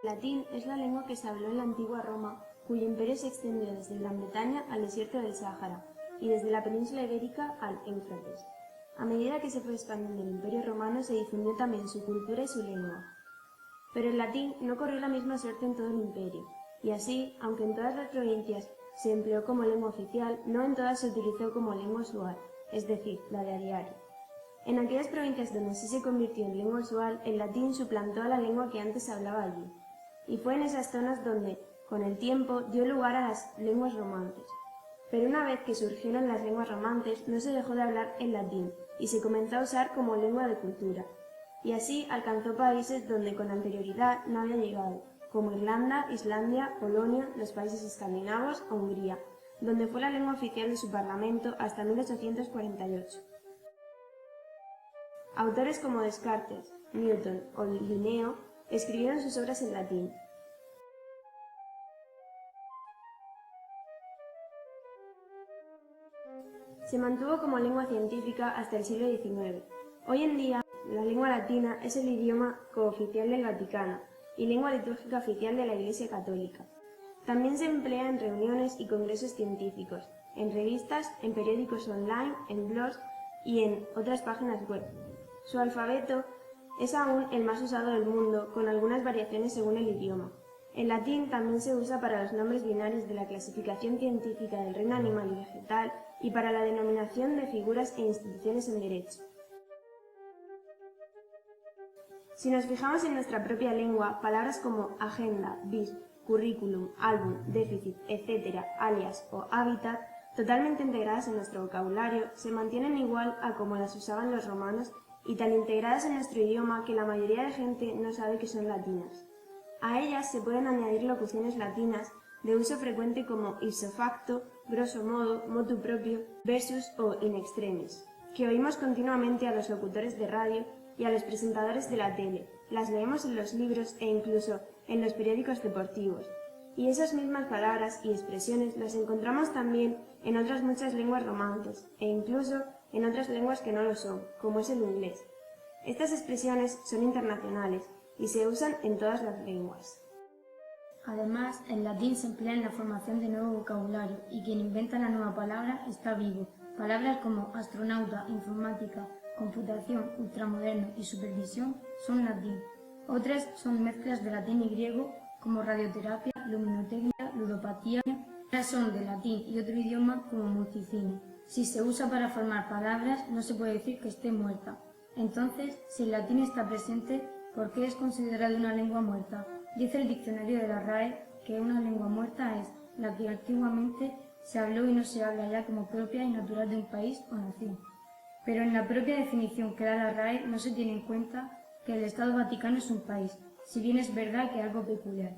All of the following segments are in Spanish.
El latín es la lengua que se habló en la antigua Roma, cuyo imperio se extendió desde Gran Bretaña al desierto del Sáhara y desde la península ibérica al Éufrates. A medida que se fue expandiendo el imperio romano se difundió también su cultura y su lengua. Pero el latín no corrió la misma suerte en todo el imperio, y así, aunque en todas las provincias se empleó como lengua oficial, no en todas se utilizó como lengua usual, es decir, la de a diario. En aquellas provincias donde sí se convirtió en lengua usual, el latín suplantó a la lengua que antes se hablaba allí, y fue en esas zonas donde, con el tiempo, dio lugar a las lenguas romances. Pero una vez que surgieron las lenguas romances, no se dejó de hablar el latín, y se comenzó a usar como lengua de cultura, y así alcanzó países donde con anterioridad no había llegado, como Irlanda, Islandia, Polonia, los países escandinavos o Hungría, donde fue la lengua oficial de su parlamento hasta 1848. Autores como Descartes, Newton o Linneo escribieron sus obras en latín. Se mantuvo como lengua científica hasta el siglo XIX. Hoy en día, la lengua latina es el idioma cooficial del Vaticano y lengua litúrgica oficial de la Iglesia Católica. También se emplea en reuniones y congresos científicos, en revistas, en periódicos online, en blogs y en otras páginas web. Su alfabeto es aún el más usado del mundo, con algunas variaciones según el idioma. El latín también se usa para los nombres binarios de la clasificación científica del reino animal y vegetal y para la denominación de figuras e instituciones en derecho. Si nos fijamos en nuestra propia lengua, palabras como agenda, bis, currículum, álbum, déficit, etc., alias o hábitat, totalmente integradas en nuestro vocabulario, se mantienen igual a como las usaban los romanos y tan integradas en nuestro idioma que la mayoría de gente no sabe que son latinas. A ellas se pueden añadir locuciones latinas de uso frecuente como ipso facto, grosso modo, motu proprio, versus o in extremis, que oímos continuamente a los locutores de radio y a los presentadores de la tele, las leemos en los libros e incluso en los periódicos deportivos. Y esas mismas palabras y expresiones las encontramos también en otras muchas lenguas romances e incluso en otras lenguas que no lo son, como es el inglés. Estas expresiones son internacionales y se usan en todas las lenguas. Además, el latín se emplea en la formación de nuevo vocabulario y quien inventa la nueva palabra está vivo. Palabras como astronauta, informática, computación, ultramoderno y supervisión son latín. Otras son mezclas de latín y griego como radioterapia, luminotecnia, ludopatía. Otras son de latín y otro idioma como multicine. Si se usa para formar palabras, no se puede decir que esté muerta. Entonces, si el latín está presente, ¿por qué es considerado una lengua muerta? Dice el diccionario de la RAE que una lengua muerta es la que antiguamente se habló y no se habla ya como propia y natural de un país o nación. Pero en la propia definición que da la RAE no se tiene en cuenta que el Estado Vaticano es un país, si bien es verdad que algo peculiar.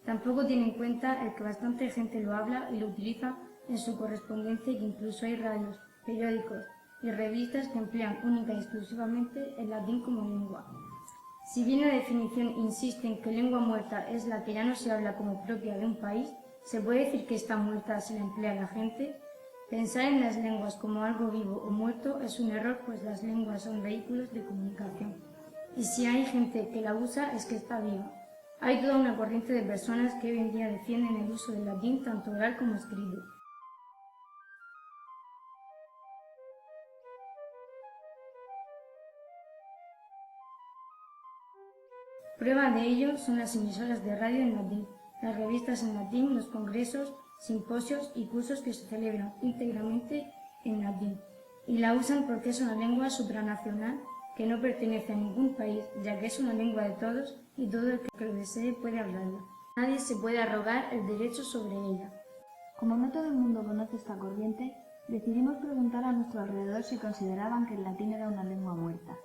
Tampoco tiene en cuenta el que bastante gente lo habla y lo utiliza en su correspondencia y que incluso hay radios, periódicos y revistas que emplean única y exclusivamente el latín como lengua. Si bien la definición insiste en que lengua muerta es la que ya no se habla como propia de un país, ¿se puede decir que está muerta si la emplea la gente? Pensar en las lenguas como algo vivo o muerto es un error, pues las lenguas son vehículos de comunicación. Y si hay gente que la usa es que está viva. Hay toda una corriente de personas que hoy en día defienden el uso del latín tanto oral como escrito. Prueba de ello son las emisoras de radio en latín, las revistas en latín, los congresos, simposios y cursos que se celebran íntegramente en latín. Y la usan porque es una lengua supranacional que no pertenece a ningún país, ya que es una lengua de todos y todo el que lo desee puede hablarla. Nadie se puede arrogar el derecho sobre ella. Como no todo el mundo conoce esta corriente, decidimos preguntar a nuestro alrededor si consideraban que el latín era una lengua muerta.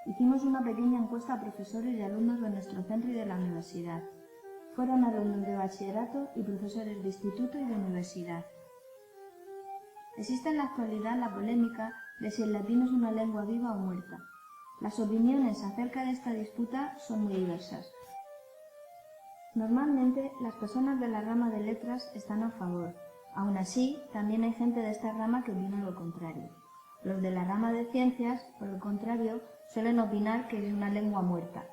Hicimos una pequeña encuesta a profesores y alumnos de nuestro centro y de la universidad. Fueron alumnos de bachillerato y profesores de instituto y de universidad. Existe en la actualidad la polémica de si el latín es una lengua viva o muerta. Las opiniones acerca de esta disputa son muy diversas. Normalmente, las personas de la rama de letras están a favor. Aún así, también hay gente de esta rama que opina lo contrario. Los de la rama de ciencias, por el contrario, suelen opinar que es una lengua muerta.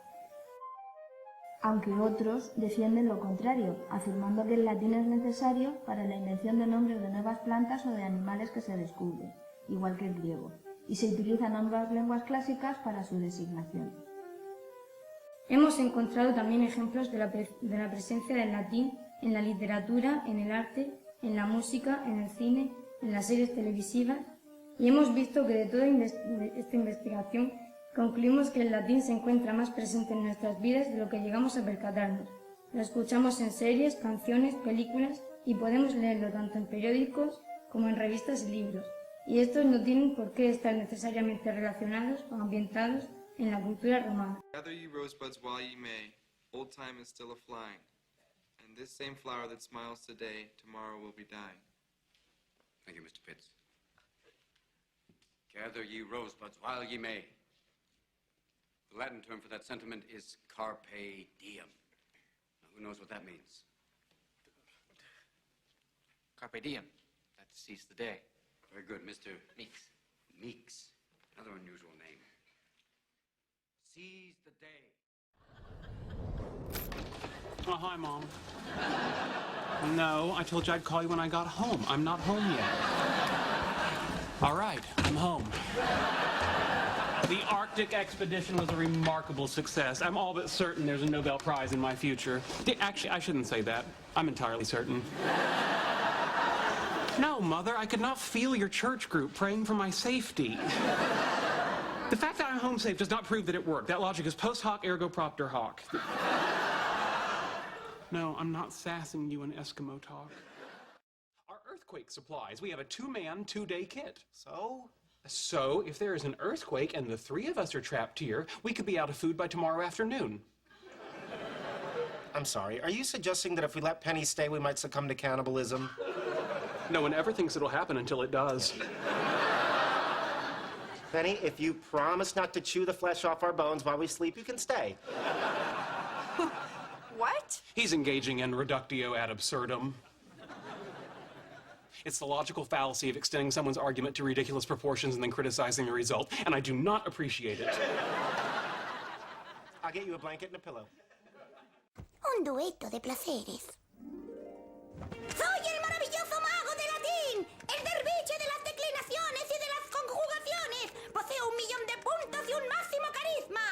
aunque otros defienden lo contrario, afirmando que el latín es necesario para la invención de nombres de nuevas plantas o de animales que se descubren, igual que el griego, y se utilizan ambas lenguas clásicas para su designación. Hemos encontrado también ejemplos de la presencia del latín en la literatura, en el arte, en la música, en el cine, en las series televisivas, y hemos visto que de toda esta investigación concluimos que el latín se encuentra más presente en nuestras vidas de lo que llegamos a percatarnos. Lo escuchamos en series, canciones, películas y podemos leerlo tanto en periódicos como en revistas y libros. Y estos no tienen por qué estar necesariamente relacionados o ambientados en la cultura romana. Gather ye rosebuds while ye may, old time is still a-flying, and this same flower that smiles today, tomorrow will be dying. Thank you, Mr. Pitts. Gather ye rosebuds while ye may. The Latin term for that sentiment is carpe diem. Now, who knows what that means? Carpe diem. That to seize the day. Very good, Mr. Meeks. Meeks. Another unusual name. Seize the day. Oh, hi, Mom. No, I told you I'd call you when I got home. I'm not home yet. All right, I'm home. The Arctic expedition was a remarkable success. I'm all but certain there's a Nobel Prize in my future. Actually, I shouldn't say that. I'm entirely certain. No, Mother, I could not feel your church group praying for my safety. The fact that I'm home safe does not prove that it worked. That logic is post hoc ergo propter hoc. No, I'm not sassing you in Eskimo talk. Our earthquake supplies. We have a 2-man, 2-day kit. So, if there is an earthquake and the 3 of us are trapped here, we could be out of food by tomorrow afternoon. I'm sorry, are you suggesting that if we let Penny stay, we might succumb to cannibalism? No one ever thinks it'll happen until it does. Penny, if you promise not to chew the flesh off our bones while we sleep, you can stay. What? He's engaging in reductio ad absurdum. It's the logical fallacy of extending someone's argument to ridiculous proportions and then criticizing the result, and I do not appreciate it. I'll get you a blanket and a pillow. Un dueto de placeres. ¡Soy el maravilloso mago de latín! ¡El derviche de las declinaciones y de las conjugaciones! ¡Poseo 1.000.000 de puntos y un máximo carisma!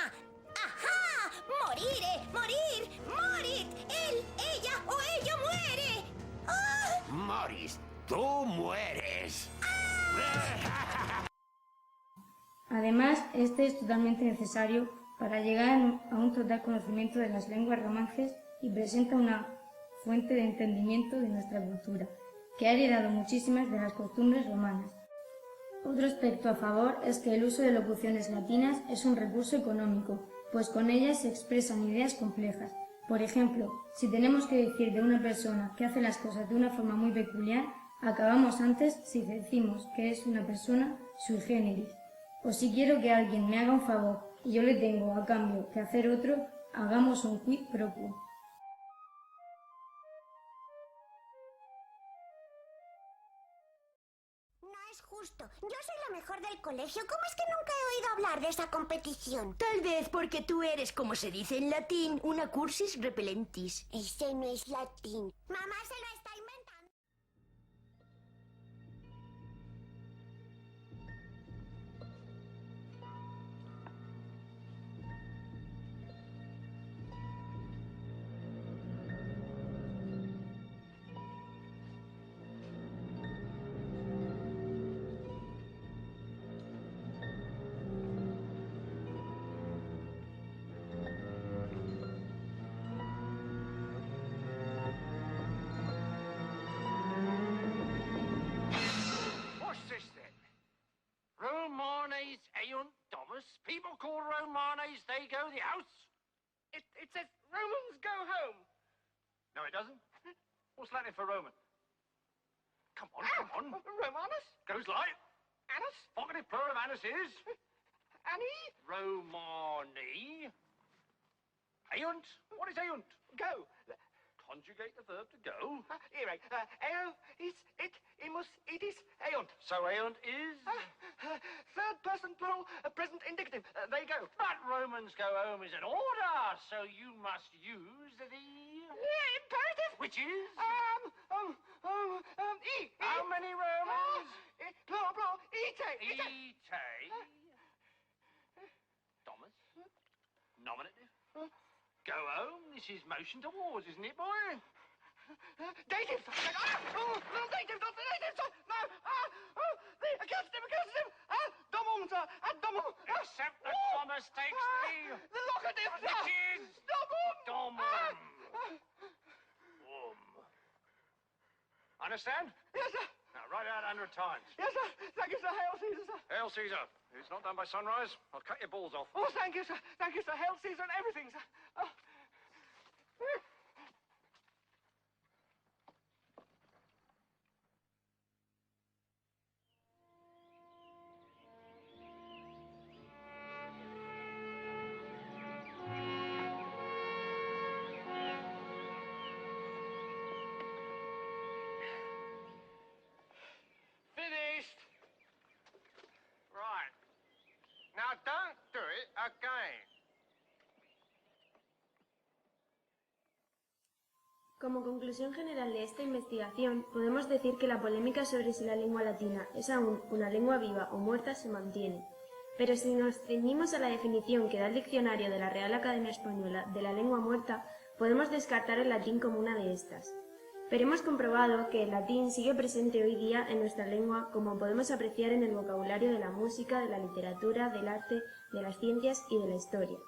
¡Ajá! ¡Morire! ¡Morir! ¡Morit! ¡Él, ella o ello muere! ¡Ah! Morris, tú mueres. Además, este es totalmente necesario para llegar a un total conocimiento de las lenguas romances y presenta una fuente de entendimiento de nuestra cultura, que ha heredado muchísimas de las costumbres romanas. Otro aspecto a favor es que el uso de locuciones latinas es un recurso económico, pues con ellas se expresan ideas complejas. Por ejemplo, si tenemos que decir de una persona que hace las cosas de una forma muy peculiar, acabamos antes si decimos que es una persona sui generis. O si quiero que alguien me haga un favor y yo le tengo a cambio que hacer otro, hagamos un quid pro quo. No es justo. Yo soy la mejor del colegio. ¿Cómo es que nunca he oído hablar de esa competición? Tal vez porque tú eres, como se dice en latín, una cursis repellentis. Ese no es latín. Mamá se lo está inventando. Romanes eunt domus. People call Romanes, they go the house. It says Romans go home. No, it doesn't. What's Latin for Roman? Come on, come on. Romanus? Goes like. Annus? Vocative plural of annus is? Annie? Romani. Eunt? What is eunt? Go. conjugate the verb to go. Here, eo is it, imus, it is, eunt. So eunt is? Third person plural, present indicative. There you go. But Romans go home is an order, so you must use the... imperative. Which is? E. How many Romans? Plural, ite. Thomas? Nominative? Go home. This is motion towards, isn't it, boy? Dative. No, dative, not the dative. No. The accusative. Domum, sir. Domum. Except that Thomas takes the locative. Which is? Domum. Understand? Yes, sir. Now, write out 100 times. Yes, sir. Thank you, sir. Hail Caesar, sir. Hail Caesar. If it's not done by sunrise, I'll cut your balls off. Oh, thank you, sir. Thank you, sir. Hail Caesar and everything, sir. Oh. Finished. Right. Now, don't do it again. Como conclusión general de esta investigación, podemos decir que la polémica sobre si la lengua latina es aún una lengua viva o muerta se mantiene. Pero si nos ceñimos a la definición que da el diccionario de la Real Academia Española de la lengua muerta, podemos descartar el latín como una de estas. Pero hemos comprobado que el latín sigue presente hoy día en nuestra lengua, como podemos apreciar en el vocabulario de la música, de la literatura, del arte, de las ciencias y de la historia.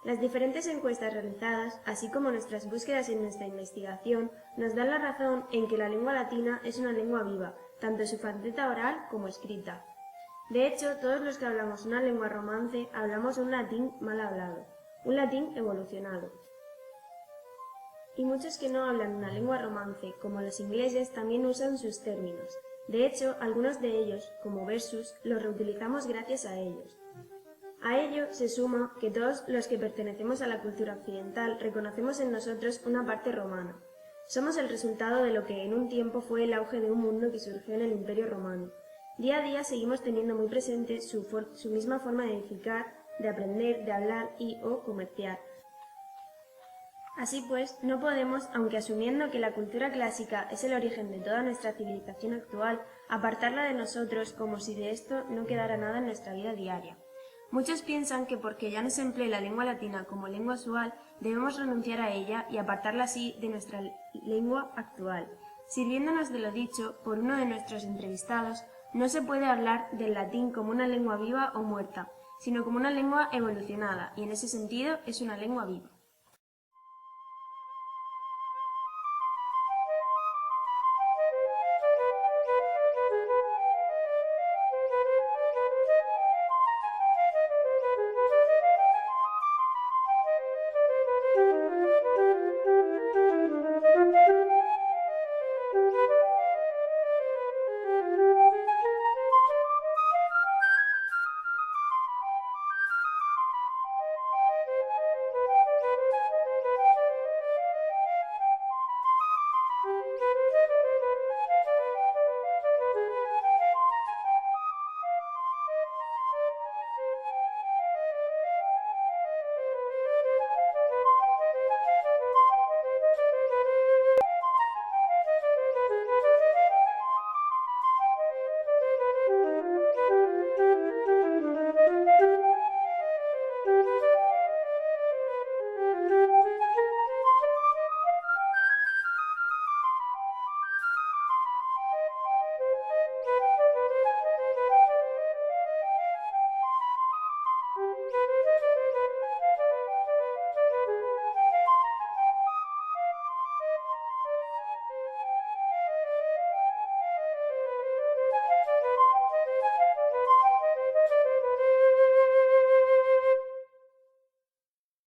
Las diferentes encuestas realizadas, así como nuestras búsquedas en nuestra investigación, nos dan la razón en que la lengua latina es una lengua viva, tanto en su faceta oral como escrita. De hecho, todos los que hablamos una lengua romance hablamos un latín mal hablado, un latín evolucionado. Y muchos que no hablan una lengua romance, como los ingleses, también usan sus términos. De hecho, algunos de ellos, como versus, los reutilizamos gracias a ellos. A ello se suma que todos los que pertenecemos a la cultura occidental reconocemos en nosotros una parte romana. Somos el resultado de lo que en un tiempo fue el auge de un mundo que surgió en el Imperio Romano. Día a día seguimos teniendo muy presente su misma forma de edificar, de aprender, de hablar y o comerciar. Así pues, no podemos, aunque asumiendo que la cultura clásica es el origen de toda nuestra civilización actual, apartarla de nosotros como si de esto no quedara nada en nuestra vida diaria. Muchos piensan que porque ya no se emplee la lengua latina como lengua usual, debemos renunciar a ella y apartarla así de nuestra lengua actual. Sirviéndonos de lo dicho por uno de nuestros entrevistados, no se puede hablar del latín como una lengua viva o muerta, sino como una lengua evolucionada, y en ese sentido es una lengua viva.